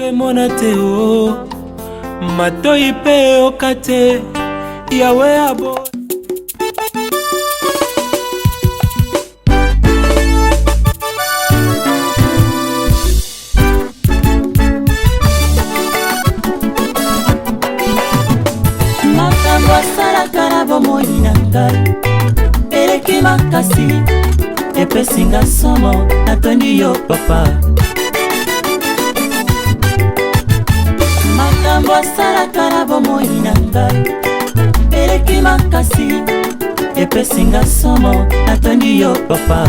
Semona teo matoi pe okate yawe abo makambo asalaka na bomoi na ngai eleki makasi epesinga somo natondi yo papa. Makambo asalaka na bomoi na ngai eleki makasi epesinga somo natondi yo papa.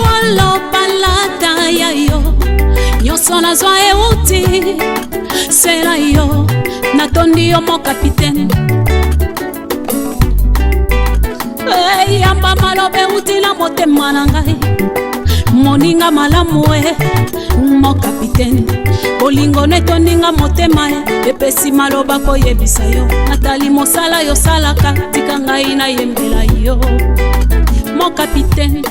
Walopalata ya yo nyonso nazwa euti sela yo natondi yo mo kapitaine. Yamba malobe utila motema na ngai moninga malamu mo kapitaine. Bolingo netondinga motema epesi maloba koyebisa yo natali mosala yo salaka tika ngai na yembela yo mo kapitaine.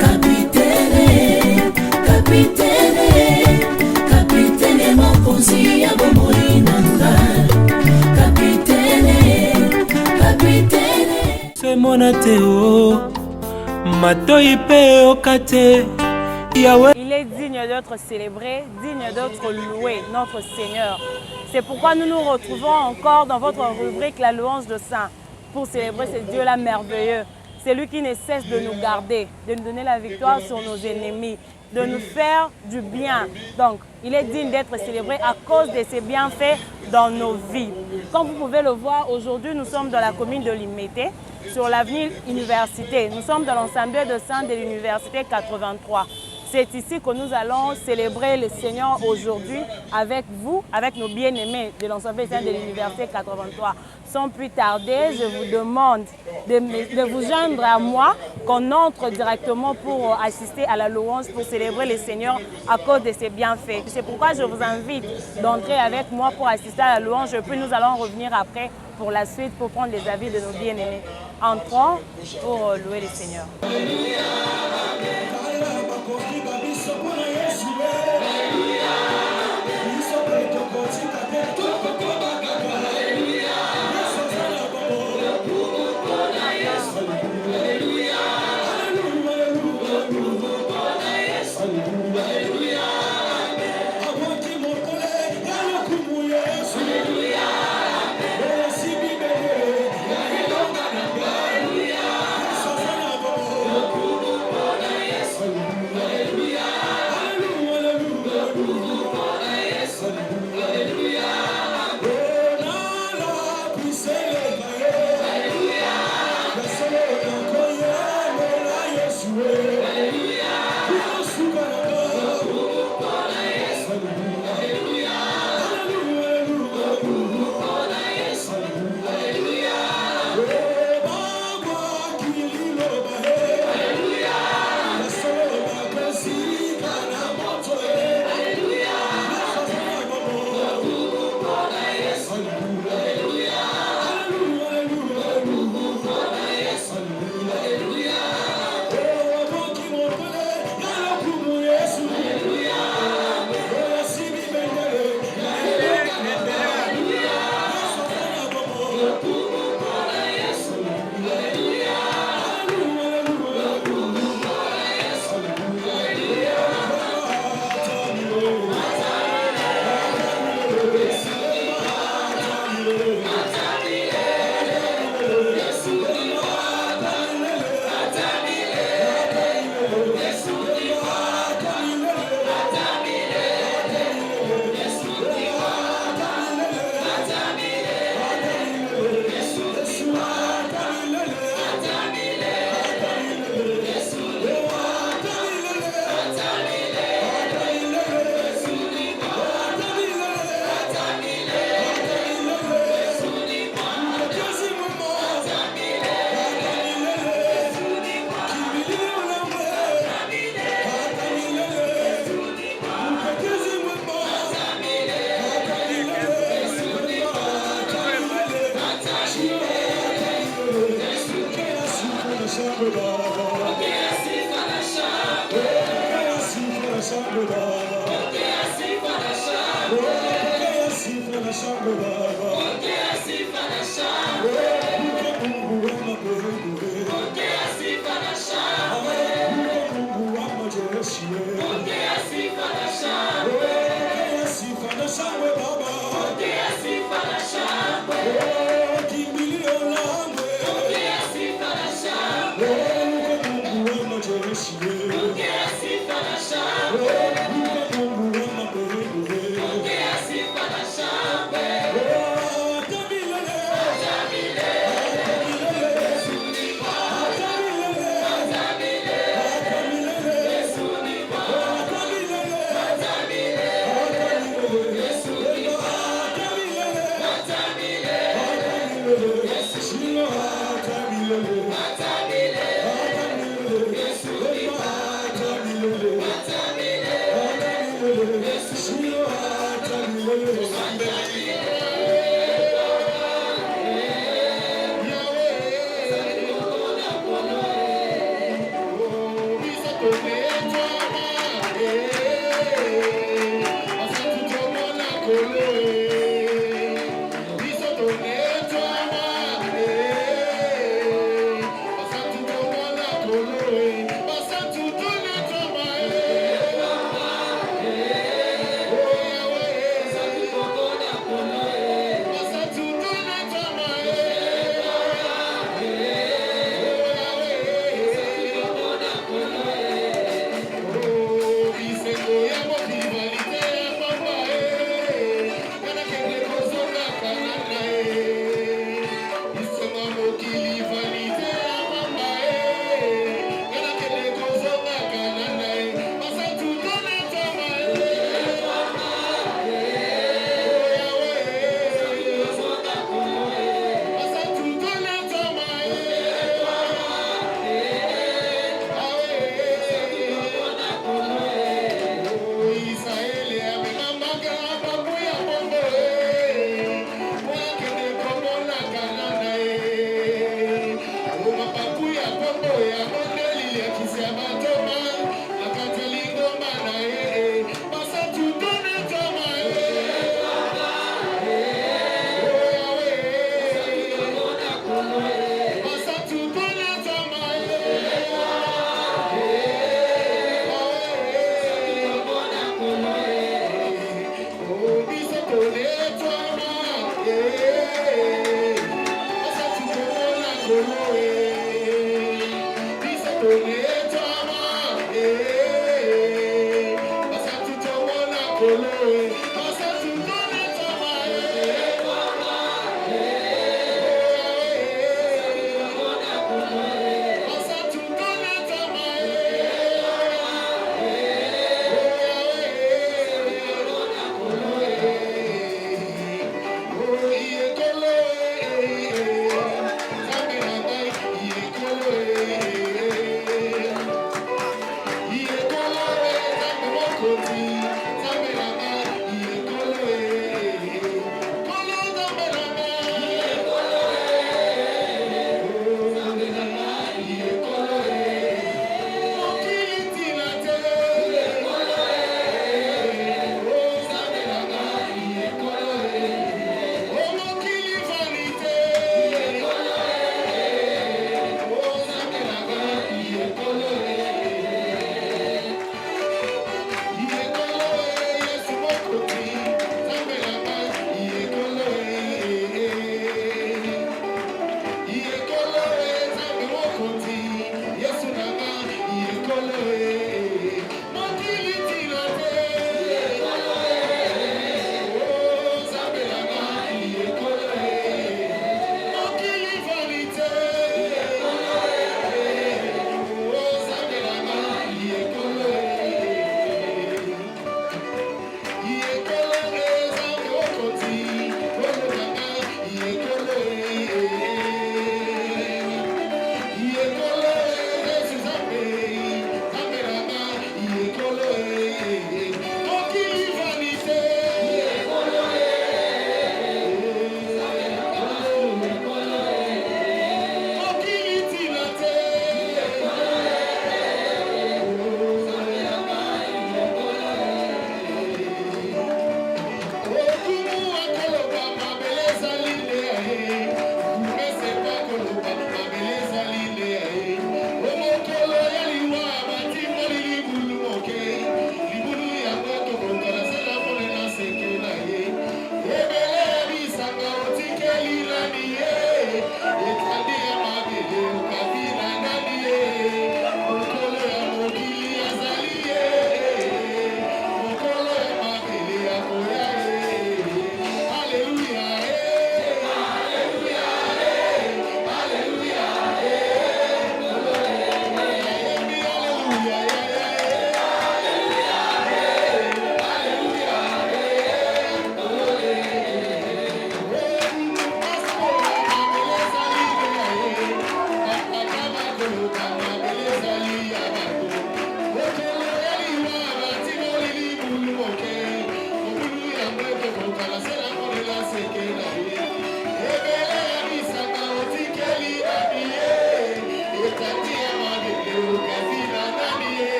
Kapitaine, kapitaine, kapitaine mokonzi ya bomoi na ngai. Kapitaine, kapitaine. Semona teo matoi pe okate yawe. Il est digne d'être célébré, digne d'être loué, notre Seigneur. C'est pourquoi nous nous retrouvons encore dans votre rubrique La louange de Saint pour célébrer ce Dieu-là merveilleux. C'est lui qui ne cesse de nous garder, de nous donner la victoire sur nos ennemis, de nous faire du bien. Donc, il est digne d'être célébré à cause de ses bienfaits dans nos vies. Comme vous pouvez le voir, aujourd'hui, nous sommes dans la commune de Limete, sur l'avenue Université. Nous sommes dans l'ensemble de saints de l'Université 83. C'est ici que nous allons célébrer le Seigneur aujourd'hui avec vous, avec nos bien-aimés de l'ensemble des saints de l'Université 83. Sans plus tarder, je vous demande de vous joindre à moi, qu'on entre directement pour assister à la louange, pour célébrer le Seigneur à cause de ses bienfaits. C'est pourquoi je vous invite d'entrer avec moi pour assister à la louange, puis nous allons revenir après pour la suite, pour prendre les avis de nos bien-aimés. Entrons pour louer le Seigneur. shangwe Baba. Pokea sifa na shangwe. Pokea sifa na shangwe Baba. Pokea sifa na shangwe. Mungu wa mapepo. Pokea sifa na shangwe. Mungu wa majeshi. Pokea sifa na shangwe. Pokea sifa na shangwe Baba. Pokea sifa na shangwe. Kimbilio langu. Pokea sifa na shangwe. Mungu wa majeshi. Pokea sifa na shangwe. Mungu wa mapepo. Pokea sifa na shangwe. Sambe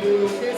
Hallelujah.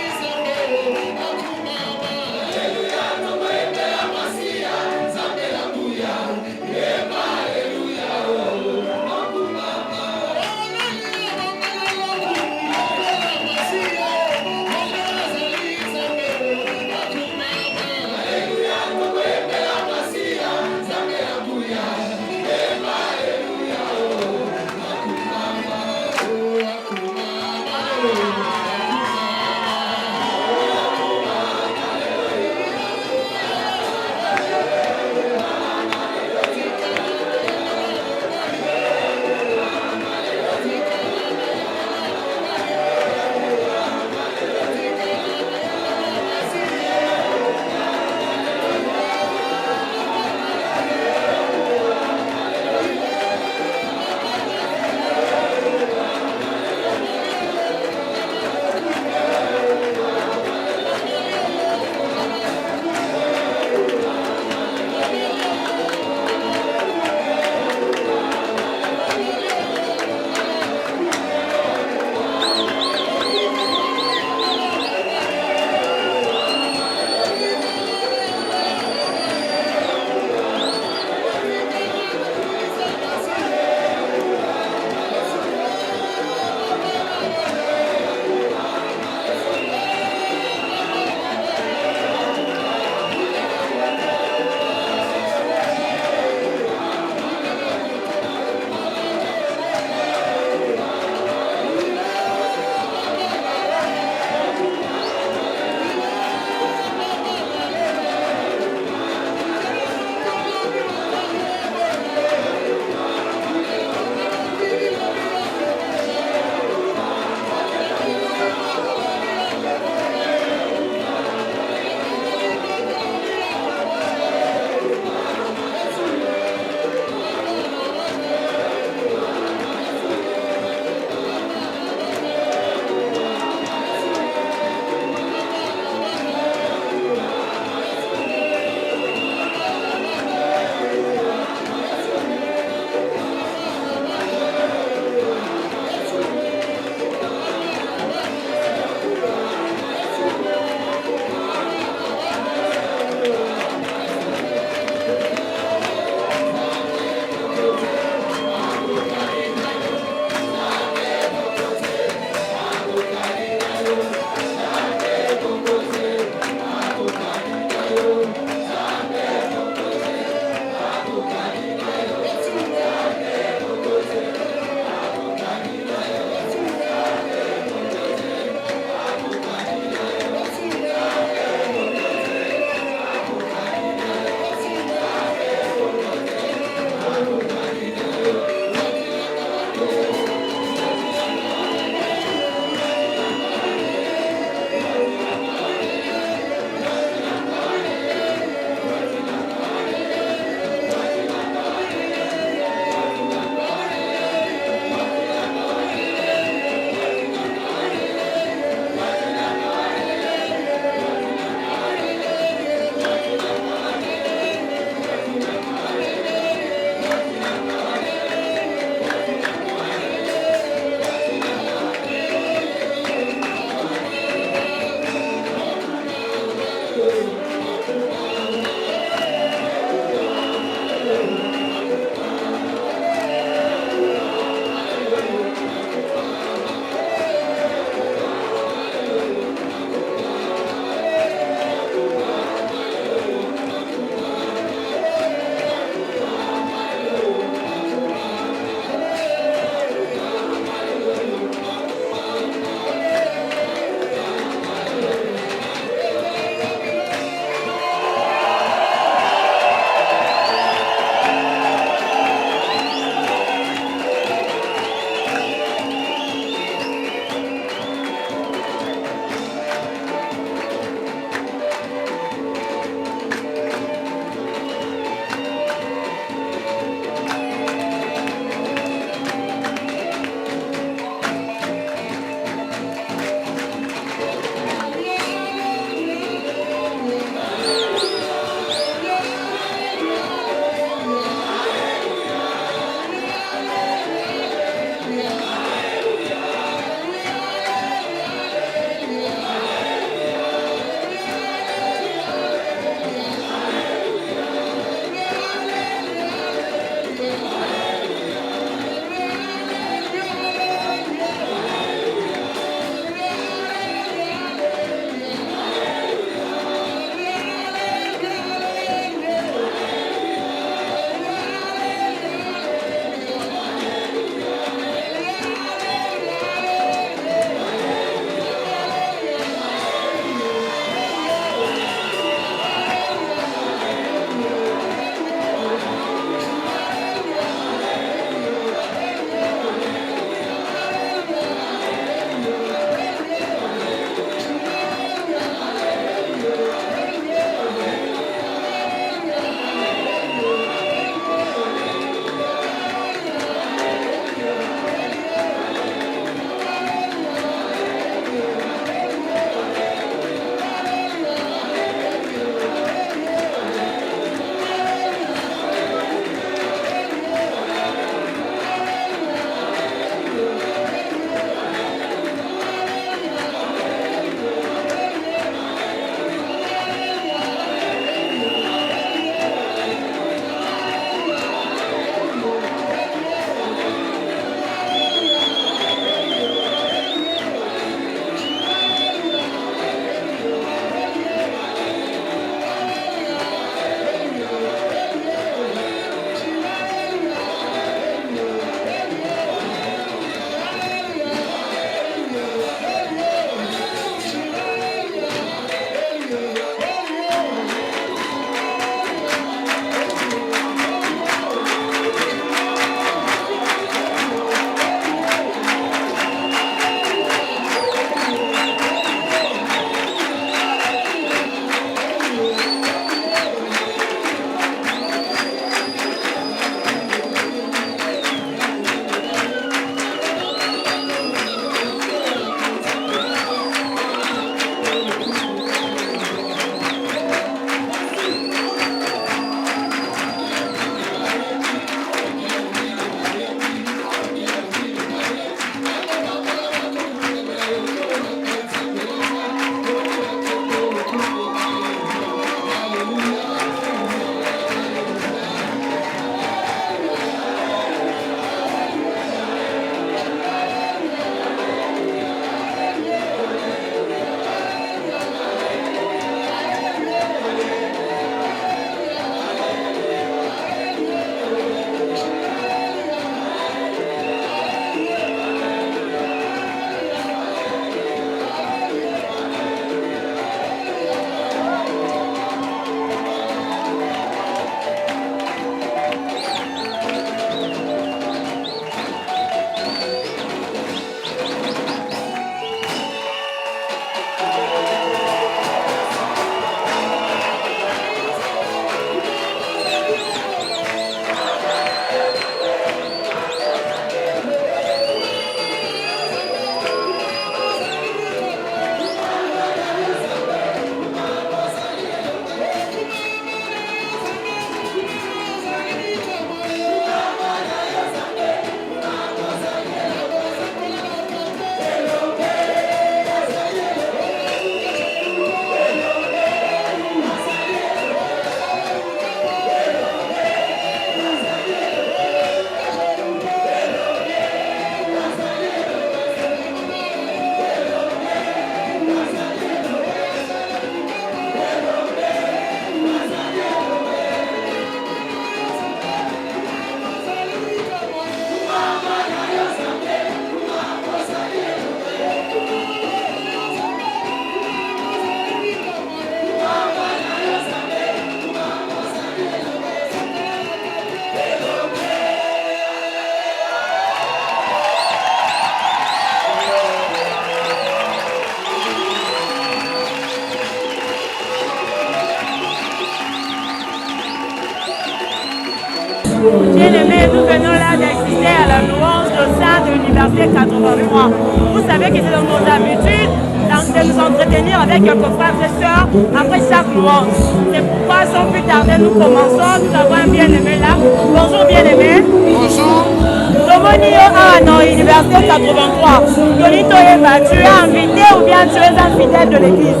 Bien-aimés, nous venons là d'assister à la louange de Saint de l'Université 83. Vous savez que c'est dans nos habitudes de nous entretenir avec quelques frères et sœurs après chaque louange. C'est pourquoi, sans plus tarder, nous commençons. Nous avons un bien-aimé là. Bonjour bien-aimé. Bonjour. Domonio à non, Université 83. Tonito Eva, tu es invité ou bien tu es un fidèle de l'église?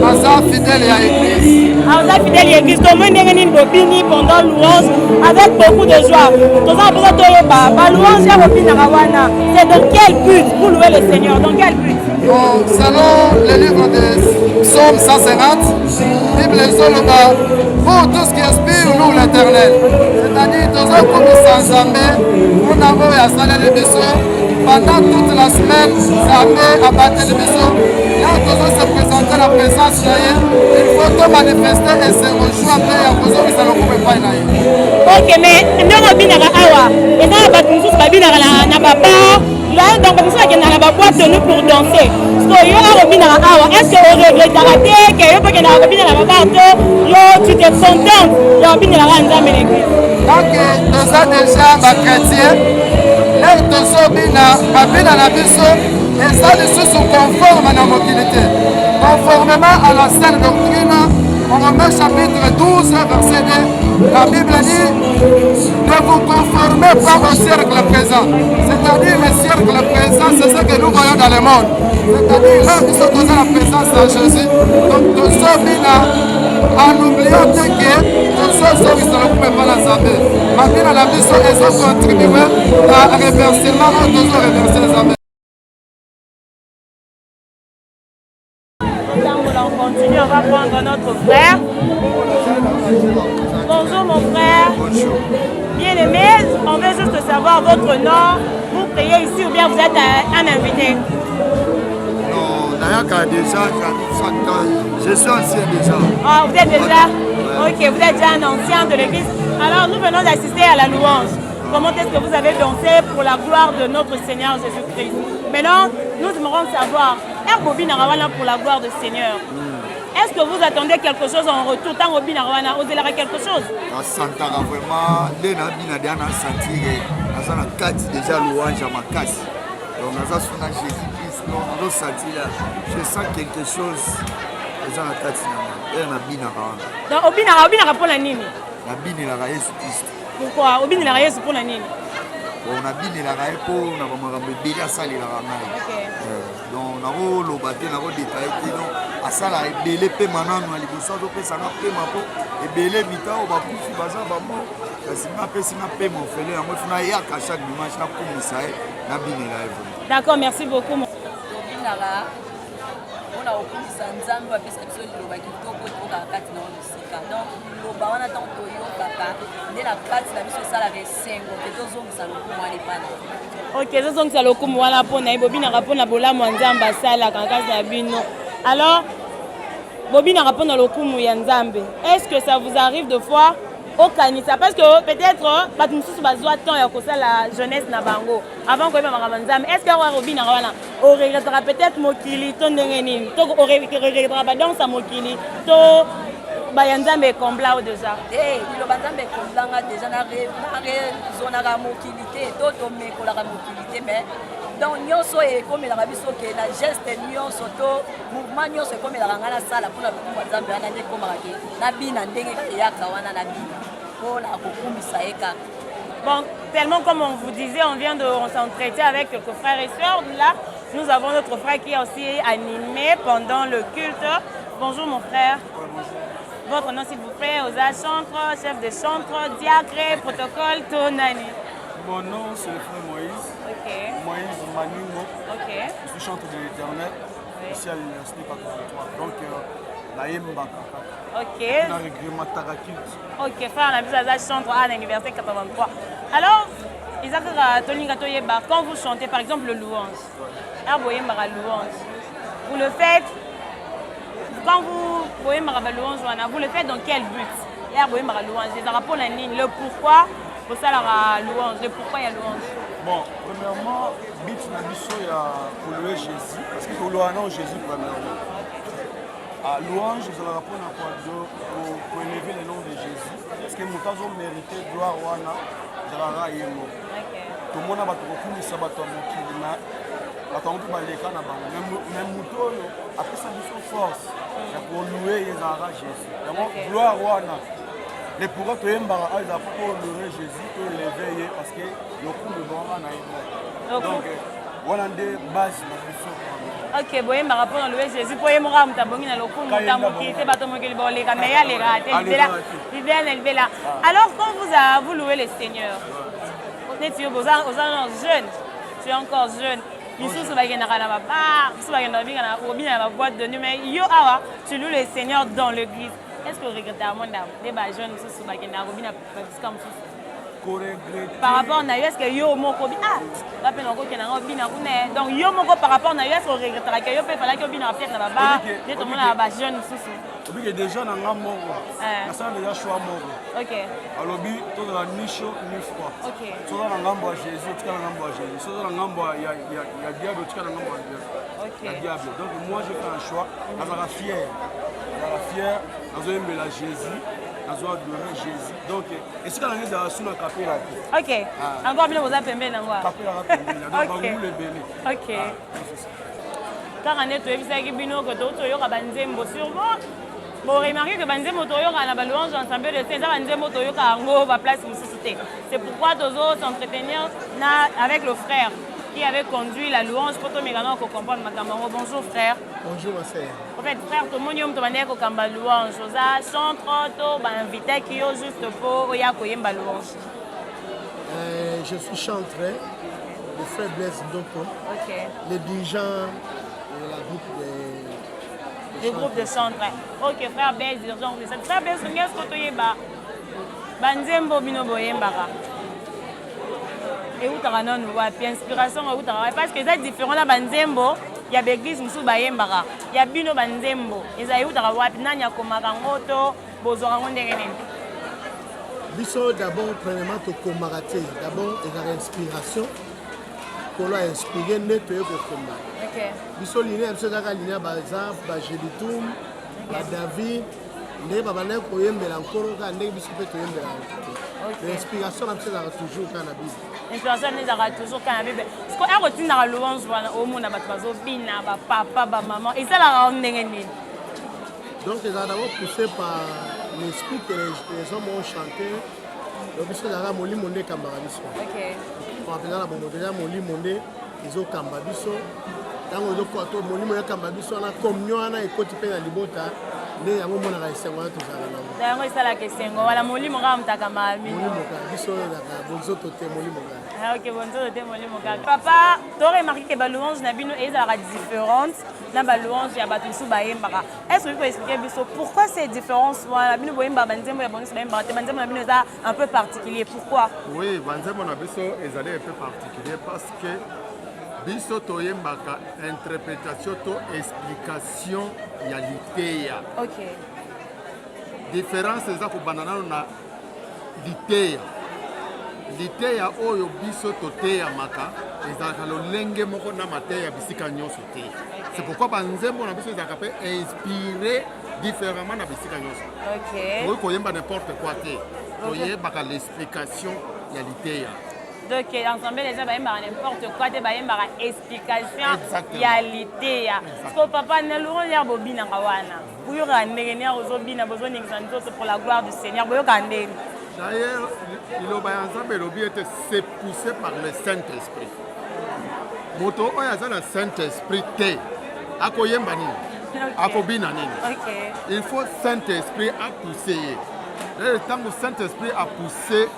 Un fidèle à l'église. Un fidèle à l'église. Bobini pendant louange avec beaucoup de joie. C'est dans quel but pour louer le Seigneur? Dans quel but? Bon, selon le livre de Psaume 150, Bible Zoloba, pour tout ce qui inspire nous l'éternel. C'est-à-dire, tous les commis sans jamais, on a vu à saler les vaisseaux. Pendant toute la semaine, Zambé a battu les vaisseaux. Là, tous se présenter la présence de il faut tout manifester et se rejoindre à cause de ça, ne pouvait pas y aller. Ok, mais nous avons bien awa. Et dans la bataille, nous avons bien na papa. Là, donc comme ça, qu'il y a la boîte de nous pour danser. Est-ce que vous regrettez que tu te contentes de l'église? Donc, nous avons déjà des chrétiens. Là, nous avons et ça, nous sommes conformes à la mobilité. Conformément à la saine doctrine, on remet chapitre 12, verset 2. La Bible dit ne vous conformez pas au cercle présent. C'est-à-dire le cercle présent, c'est ce que nous voyons dans le monde. C'est-à-dire là, nous sommes dans la présence de Jésus. Donc nous sommes là, en oubliant que nous sommes qui ne pouvons pas la saber. Maintenant, la mission est contribué à reverser là, nous devons reverser les amis. On continue, on va prendre notre frère. Bonjour mon frère. Bonjour. Bien aimé, on veut juste savoir votre nom. Vous priez ici ou bien vous êtes un invité? Non, d'ailleurs, déjà, je suis ancien déjà. Ah, vous êtes déjà? Ok, vous êtes déjà un ancien de l'église. Alors nous venons d'assister à la louange. Comment est-ce que vous avez dansé pour la gloire de notre Seigneur Jésus-Christ? Maintenant, nous aimerons savoir, pour la gloire du Seigneur. Est-ce que vous attendez quelque chose en retour? Tant que vous avez quelque chose? Santara vraiment, les nabina diana sentir, azana kati déjà louange à ma casse. Donc azana suna Jésus-Christ, on doit sentir, je sens quelque chose. Azana kati na, nabina kawana. Donc obina pour la nini? Nabina la Jésus Christ. Pourquoi? Obina la Jésus pour la nini? On a bien la raie pour on a vraiment bien salé la ramaille. Donc on a le bâti, on a détaillé donc à ça là belé pe maintenant nous allons ça donc ça n'a pas mapo et belé mita on va pousser bazar ba mo ça m'a pe mon félé on fait ya à chaque dimanche na pour ça na bien la. D'accord, merci beaucoup. Binara on a okumisa nzambe apesa biso liloba kitoko toka kati na mosika. Donc loba wana tanto yo kaka nde la kati na biso sala resengo ke tozongisa lokumu wana epana. Ok, tozongisa lokumu wana mpona ye bobinaka mpona bolamu ya nzambe asalaka nkasi na bino. Alors bobinaka mpona lokumu ya nzambe. Est-ce que ça vous arrive de fois au kanisa? Parce que peut-être bato mosusu bazwa temps ya kosala jeunesse na bango avant koyeba makambo ya nzambe. Est-ce que obinaka wana oregretaka peut-être mokili to ndenge nini to oregretaka badanse ya mokili to baya nzambe ekombla o déjà? Liloba nzambe ekomblanga déjà nazonaka mokili te to tomekolaka mokili te mais donc nyonso ekomelaka biso ke na geste nyonso to mouvement nyonso ekomelaka ngai nasala mpona lokumu ya nzambe wana nde ekomaka ke nabina ndenge eyaka wana nabina mpona kokumbisa ye kaka. Bon, tellement comme on vous disait, on vient de s'entretenir avec quelques frères et sœurs. Là, nous avons notre frère qui a aussi animé pendant le culte. Bonjour mon frère. Votre nom s'il vous plaît, Osa chantre, chef de chantre, diacre, protocole, Tonani. Mon nom c'est le frère Moïse. Ok. Moïse Maningo. Ok. Je suis chantre de l'Éternel ici à l'Université 83. Donc, la Yembaka. Ok. La règlement Tarakit. Ok, frère, on a vu ça chantre à l'Université 83. Alors, quand vous chantez par exemple le louange, vous le faites, quand vous voyez ma louange, vous le faites dans quel but? Le pourquoi pour ça la louange, le pourquoi il y a louange. Bon, premièrement, but na biso ya pour louer Jésus, parce que pour louer Jésus premièrement. louange ezalaka mpona koélever le nom de Jésus parce que moto azomérite gloire wana ezalaka ye moko tomona bato kokumisa bato ya mokili na bato yango mpe baleka na bango me moto oyo apesa biso force ya kolue ye ezalaka Jésus yango gloire wana le pourquoi toyembaka oyo ezala mpo toolore Jésus toeleve ye parce que lokumu ebonga na ye moko donc wana nde base na biso ok boyembaka mpona louer Jésus mpo ye moko amuta bongi na lokumu ta mokili te bato mokili boleka me ye alekaka te libela na libela alors quand vous louez le Seigneur neti yo oza jeune tu es encore jeune misusu bakendaka na babar misusu bakendaka kobina na baboîte de nuit mais yo awa tu loues le Seigneur dans l'église est-ce que oregrete amonda nde bajeune misusu bakendaka kobina babisika mosusu par rapport na yo est-ce que yo moko bape na okokenda ngo bina kuna donc yo moko par rapport na yo est-ce que oregretaka ke yo mpe falaki obina peut-être na babar nde tomona bajeune mosusu obike déjà na nga moko nasala déjà choix moko alobi tozala ni chaud ni froid soza na ngambo ya Jésus otika na ngambo ya Jésus soza na ngambo ya diable otika na ngambo ya diable donc moi j'ai fait un choix nazalaka fier nazoyembela Jésus nazoadorer Jésus donc esika na ngai ezala suna kapela te encore bino boza pembeni nango kapelaka pembeni donc bangulu ebele kaka nde toyebisaki bino ke toyoka banzembo surtout boremarke ke banzembo toyoka na balouange ensemble de eza banzembo toyoka yango baplace mosusu te c'est pourquoi tozo s'entretenir avec le frère qui avait conduit la louange pour tomekana kokomprendre makambo yango bonjour frère bonjour ma sœur en fait frère tomoni yo moto bandeki kokamba louange oza chantre to bainvitaki yo juste mpo oya koyemba louange je suis chantre le frère Blaise Ndoko le dirigeant de la groupe le groupe de chantre ok frère Blaise dirigeant de chantre frère Blaise ngesko toyeba banzembo bino boyembaka eutaka nanu wapi inspiration eutaka wapi parce que eza différent na banzembo ya baeglise mosusu bayembaka ya bino banzembo eza eutaka wapi nani akomaka ngo to bozwaka ngo ndenge nini biso d'abord premièrement tokomaka te d'abord ezaka inspiration kolo ainspiré nde toye kokoma biso linia ya biso ezaka linia baza bagelitum badavid nde babandaki koyembela nkolo kaka ndenge biso mpe toyembela l'inspiration na biso ezalaka toujours kaka na bible inspiration ezalaka toujours kaka na bible parceke akotindaka louange wana omona bato bazobina bapapa bamama esalaka ndenge nini donc ezalaka d'abord poussé par l'esprit que les hommes ont chanté donc biso ezalaka molimo nde ekambaka biso mpenza na bongo deja molimo nde ezokamba biso ntango ezokoto molimo ekamba biso wana communion wana ekoti mpe na libota nde yango monaka esengo wana tozalaka nango yango esalaka esengo wala molimo kaka mutakamba molimo kaka biso ezalaka bonzoto te molimo kaka ok bonzoto te molimo kaka papa toremarke ke balouange na bino ezalaka différente na balouange ya bato mosusu bayembaka est ce que expliquer biso pourquoi ces différences wana bino boyembaka banzembo ya bonisi bayembaka te banzembo na bino eza un peu particulier pourquoi oui banzembo na biso ezali un peu particulier parce que biso toyembaka interprétation to explication ya liteya différence eza kobanda nano na liteya oyo biso toteyamaka ezalaka lolenge moko na mateya ya bisika nyonso te c'est pourquoi banzembo na biso ezalaka mpe inspiré différemment na bisika nyonso oyo koyemba n'importe quoi te toyebaka l'explication ya liteya donc ensemble les gens bayembaka n'importe quoi te bayembaka explication ya liteya so papa na louange ya bobinanga wana boyokaka ndenge nini ozobina bozoningisa nzoto pour la gloire du Seigneur boyokaka ndenge d'ailleurs liloba ya nzambe elobi ete c'est poussé par le Saint-Esprit moto oyo aza na Saint-Esprit te akoyemba nini akobina nini il faut Saint-Esprit apousse ye ntango Saint-Esprit apousse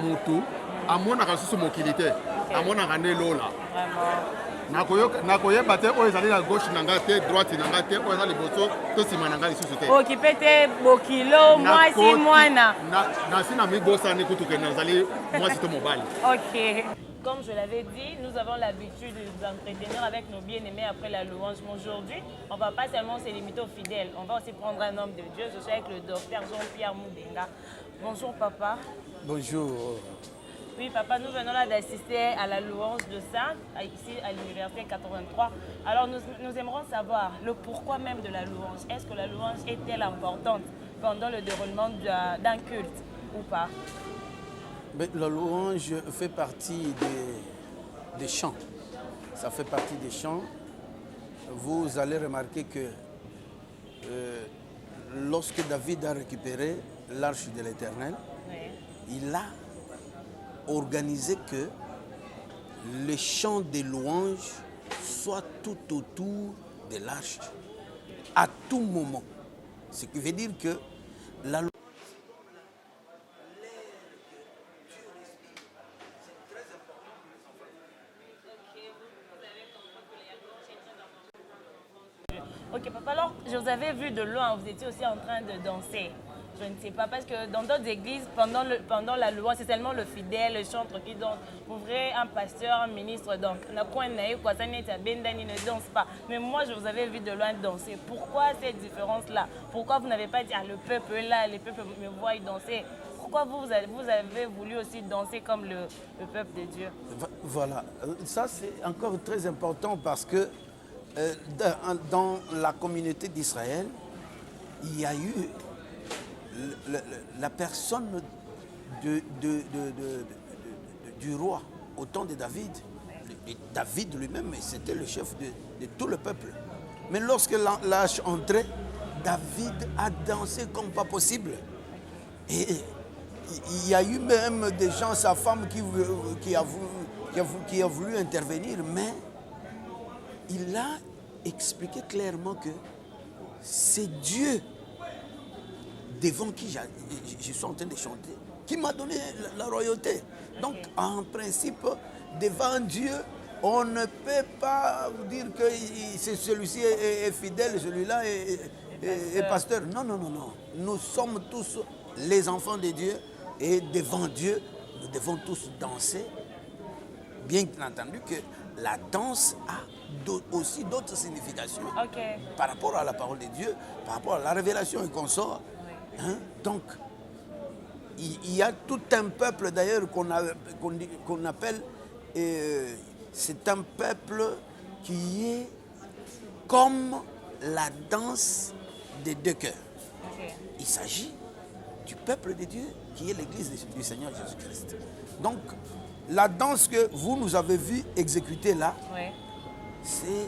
moto amonaka lisusu mokili te amonaka nde lola nakoyeba te oyo ezali na gauche na nga te droite na nga te oyo eza liboso to nsima na nga lisusu te okipe te bokilo mwasi mwana nasi na mibosani kutuke nazali mwasi to mobali Comme je l'avais dit, nous avons l'habitude de nous entretenir avec nos bien-aimés après la louange. Mais aujourd'hui, on ne va pas seulement se limiter aux fidèles, on va aussi prendre un homme de Dieu. Je suis avec le docteur Jean-Pierre Moubenga. Bonjour papa. Bonjour. Oui, papa, nous venons là d'assister à la louange de Saint, ici à l'université 83. Alors, nous aimerons savoir le pourquoi même de la louange. Est-ce que la louange est-elle importante pendant le déroulement d'un culte ou pas? Mais la louange fait partie des chants. Ça fait partie des chants. Vous allez remarquer que lorsque David a récupéré l'arche de l'Éternel, il a organisé que les chants des louanges soient tout autour de l'arche, à tout moment. Ce qui veut dire que la louange, Ok, papa, alors, je vous avais vu de loin, vous étiez aussi en train de danser. Je ne sais pas, parce que dans d'autres églises, pendant la louange, c'est seulement le fidèle, le chantre qui danse. Pour vrai, un pasteur, un ministre, donc, ne danse pas. Mais moi, je vous avais vu de loin danser. Pourquoi cette différence-là? Pourquoi vous n'avez pas dit, ah, le peuple est là, les peuples me voient danser? Pourquoi vous avez voulu aussi danser comme le peuple de Dieu? Voilà, ça c'est encore très important parce que dans la communauté d'Israël, il y a eu la personne du roi au temps de David. David lui-même, c'était le chef de tout le peuple. Mais lorsque l'âge entrait, David a dansé comme pas possible. Et il y a eu même des gens, sa femme qui a voulu intervenir, mais il a expliqué clairement que c'est Dieu devant qui je suis en train de chanter, qui m'a donné la royauté. Donc, en principe, devant Dieu, on ne peut pas dire que celui-ci est fidèle, celui-là est pasteur. Non, non, non, non. Nous sommes tous les enfants de Dieu et devant Dieu, nous devons tous danser. Bien entendu que la danse a aussi d'autres significations par rapport à la parole de Dieu, par rapport à la révélation et qu'on sort. Hein? Donc, il y a tout un peuple d'ailleurs qu'on appelle, c'est un peuple qui est comme la danse des deux cœurs. Il s'agit du peuple de Dieu qui est l'église du Seigneur Jésus-Christ. Donc, la danse que vous nous avez vu exécuter là, c'est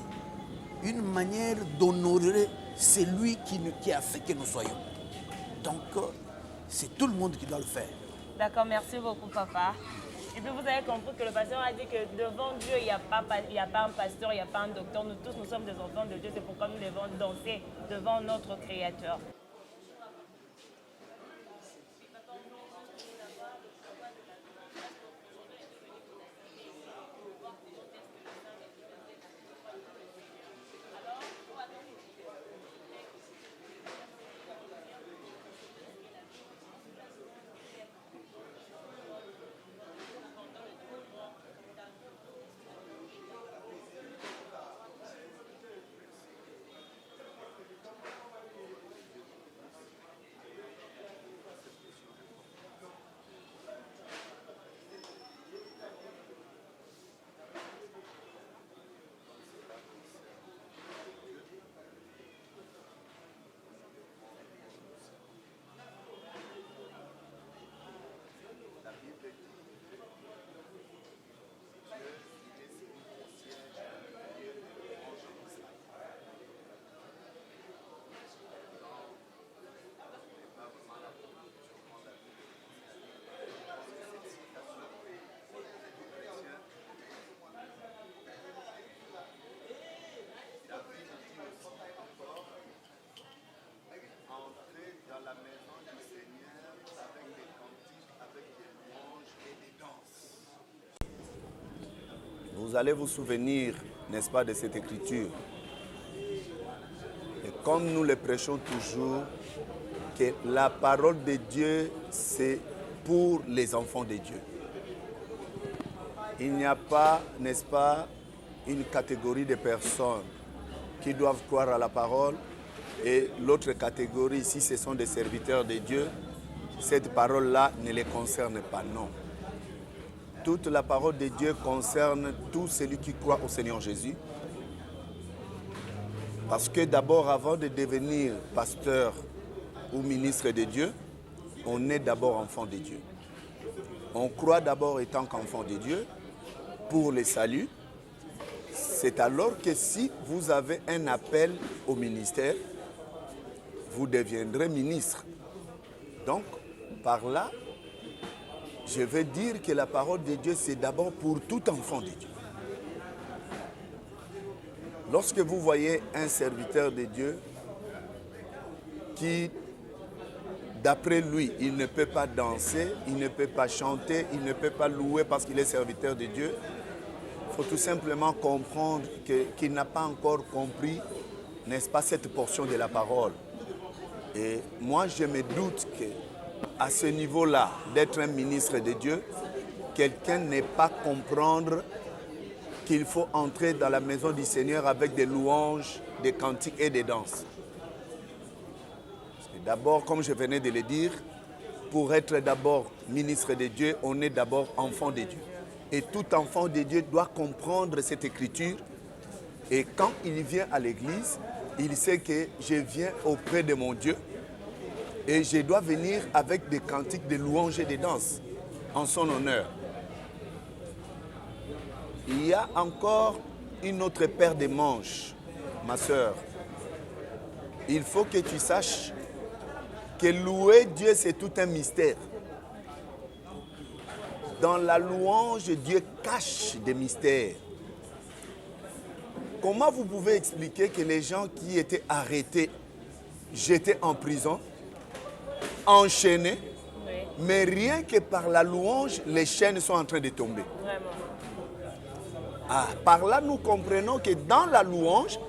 une manière d'honorer celui qui a fait que nous soyons. Donc, c'est tout le monde qui doit le faire. D'accord, merci beaucoup, papa. Et puis, vous avez compris que le pasteur a dit que devant Dieu, il n'y a pas un pasteur, il n'y a pas un docteur. Nous tous, nous sommes des enfants de Dieu. C'est pourquoi nous devons danser devant notre Créateur. Vous allez vous souvenir, n'est-ce pas, de cette écriture. Et comme nous le prêchons toujours, que la parole de Dieu, c'est pour les enfants de Dieu. Il n'y a pas, n'est-ce pas, une catégorie de personnes qui doivent croire à la parole et l'autre catégorie, si ce sont des serviteurs de Dieu, cette parole-là ne les concerne pas, non. Toute la parole de Dieu concerne tout celui qui croit au Seigneur Jésus. Parce que d'abord, avant de devenir pasteur ou ministre de Dieu, on est d'abord enfant de Dieu. On croit d'abord étant qu'enfant de Dieu pour le salut. C'est alors que si vous avez un appel au ministère, vous deviendrez ministre. Donc, par là, je veux dire que la parole de Dieu, c'est d'abord pour tout enfant de Dieu. Lorsque vous voyez un serviteur de Dieu qui, d'après lui, il ne peut pas danser, il ne peut pas chanter, il ne peut pas louer parce qu'il est serviteur de Dieu, il faut tout simplement comprendre qu'il n'a pas encore compris, n'est-ce pas, cette portion de la parole. Et moi, je me doute qu'à ce niveau-là, d'être un ministre de Dieu, quelqu'un n'est pas comprendre qu'il faut entrer dans la maison du Seigneur avec des louanges, des cantiques et des danses. D'abord, comme je venais de le dire, pour être d'abord ministre de Dieu, on est d'abord enfant de Dieu. Et tout enfant de Dieu doit comprendre cette écriture. Et quand il vient à l'église, il sait que je viens auprès de mon Dieu et je dois venir avec des cantiques, des louanges et des danses en son honneur. Il y a encore une autre paire de manches, ma sœur. Il faut que tu saches que louer Dieu, c'est tout un mystère. Dans la louange, Dieu cache des mystères. Comment vous pouvez expliquer que les gens qui étaient arrêtés, jetés en prison, enchaînés, mais rien que par la louange, les chaînes sont en train de tomber? Vraiment. Ah, par là, nous comprenons que dans la louange,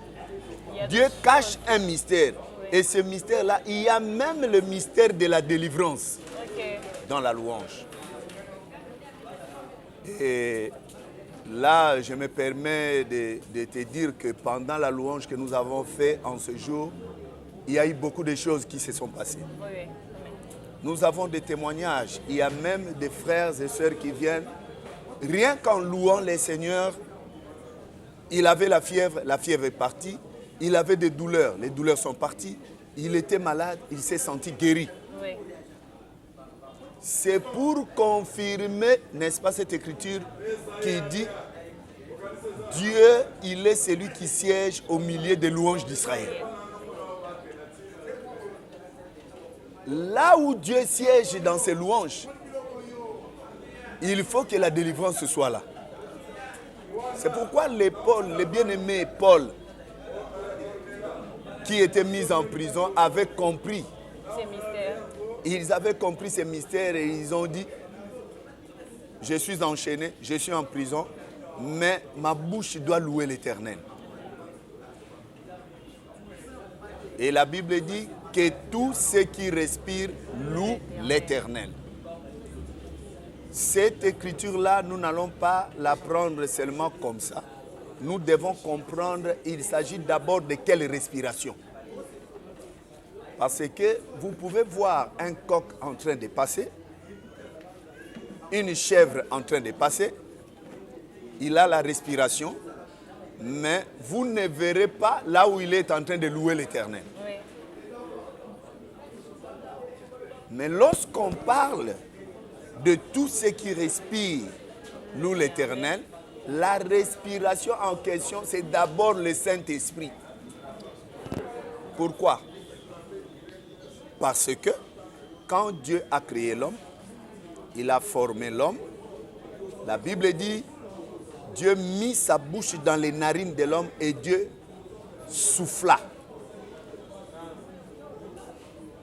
Dieu cache un mystère. Et ce mystère-là, il y a même le mystère de la délivrance dans la louange. Et là, je me permets de te dire que pendant la louange que nous avons fait en ce jour, il y a eu beaucoup de choses qui se sont passées. Oui. Nous avons des témoignages. Il y a même des frères et sœurs qui viennent. Rien qu'en louant les seigneurs, il avait la fièvre est partie. Il avait des douleurs, les douleurs sont parties. Il était malade, il s'est senti guéri. Oui. C'est pour confirmer, n'est-ce pas, cette écriture qui dit Dieu, il est celui qui siège au milieu des louanges d'Israël. Là où Dieu siège dans ses louanges, il faut que la délivrance soit là. C'est pourquoi le bien-aimé Paul, qui était mis en prison, avait compris. Ces mystères. Ils avaient compris ces mystères et ils ont dit, je suis enchaîné, je suis en prison, mais ma bouche doit louer l'Éternel. Et la Bible dit que tout ce qui respire loue l'Éternel. Cette écriture-là, nous n'allons pas la prendre seulement comme ça. Nous devons comprendre, il s'agit d'abord de quelle respiration. Parce que vous pouvez voir un coq en train de passer, une chèvre en train de passer, il a la respiration, mais vous ne verrez pas là où il est en train de louer l'Éternel. Oui. Mais lorsqu'on parle de tout ce qui respire loue l'Éternel, la respiration en question, c'est d'abord le Saint-Esprit. Pourquoi? Parce que quand Dieu a créé l'homme, il a formé l'homme. La Bible dit, Dieu mit sa bouche dans les narines de l'homme et Dieu souffla.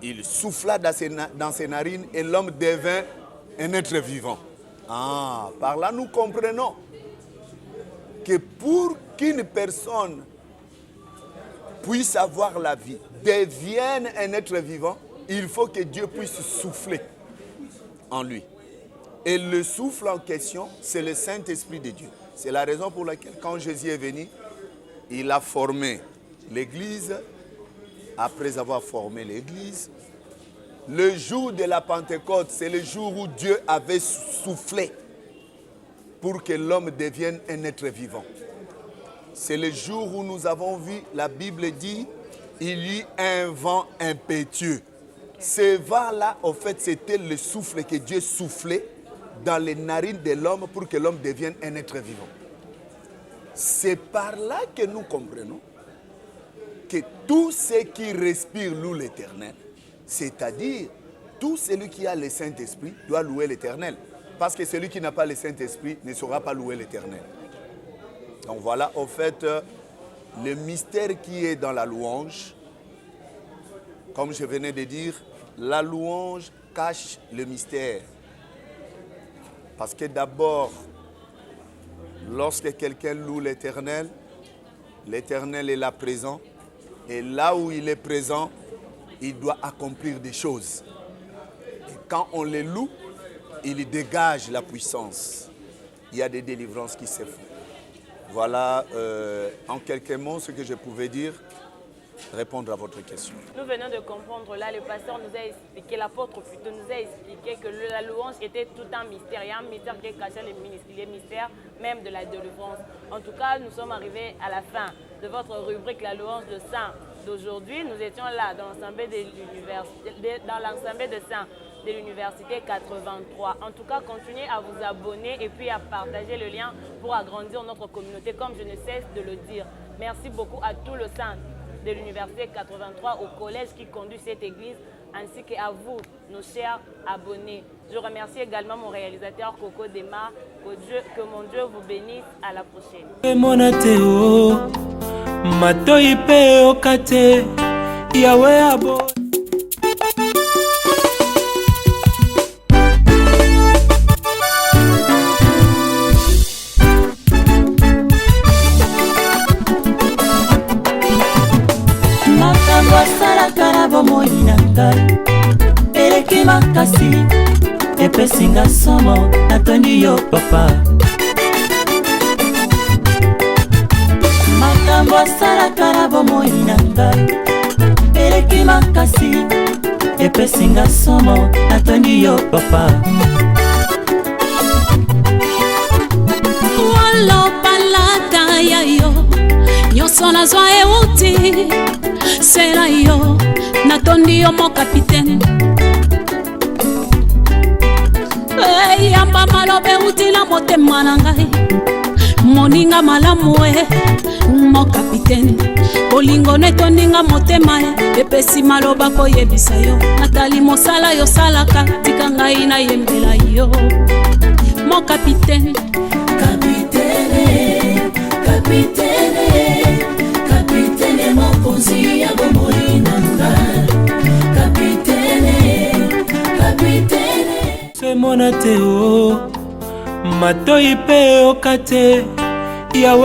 Il souffla dans ses narines et l'homme devint un être vivant. Ah, par là nous comprenons que pour qu'une personne puisse avoir la vie, devienne un être vivant, il faut que Dieu puisse souffler en lui. Et le souffle en question, c'est le Saint-Esprit de Dieu. C'est la raison pour laquelle, quand Jésus est venu, il a formé l'Église. Après avoir formé l'Église, le jour de la Pentecôte, c'est le jour où Dieu avait soufflé pour que l'homme devienne un être vivant. C'est le jour où nous avons vu, la Bible dit, il y eut un vent impétueux. Ce vent-là, en fait, c'était le souffle que Dieu soufflait dans les narines de l'homme pour que l'homme devienne un être vivant. C'est par là que nous comprenons que tout ce qui respire loue l'Éternel. C'est-à-dire, tout celui qui a le Saint-Esprit doit louer l'Éternel. Parce que celui qui n'a pas le Saint-Esprit ne saura pas louer l'Éternel. Donc voilà, en fait, le mystère qui est dans la louange. Comme je venais de dire, la louange cache le mystère. Parce que d'abord, lorsque quelqu'un loue l'Éternel, l'Éternel est là présent. Et là où il est présent, il doit accomplir des choses. Et quand on les loue, il dégage la puissance. Il y a des délivrances qui se font. Voilà, en quelques mots, ce que je pouvais dire, répondre à votre question. Nous venons de comprendre, là, le pasteur nous a expliqué, l'apôtre plutôt nous a expliqué que la louange était tout un mystère. Il y a un mystère qui cachait les mystères même de la délivrance. En tout cas, nous sommes arrivés à la fin de votre rubrique La louange de Saint d'aujourd'hui. Nous étions là dans l'Assemblée de Saints de l'Université 83. En tout cas, continuez à vous abonner et puis à partager le lien pour agrandir notre communauté, comme je ne cesse de le dire. Merci beaucoup à tout le Saint de l'Université 83, au collège qui conduit cette église, ainsi qu'à vous, nos chers abonnés. Je remercie également mon réalisateur Coco Dema. Que mon Dieu vous bénisse. À la prochaine. Eleki makasi epesinga somo natondi yo papa makambo asalaka na bomoi na ngai eleki makasi epesinga somo natondi yo papa walopalata ya yo nyonso nazwa euti sela yo natondi yo mo kapitaine yamba malobe utila motema na ngai moninga malamu mo kapitaine bolingo netondinga motema epesi maloba koyebisa yo natali mosala yo salaka tika ngai nayembela yo mo kapitaine kapitaine mokonzi ya bomoi na ngai semona te o matoi pe okate yawe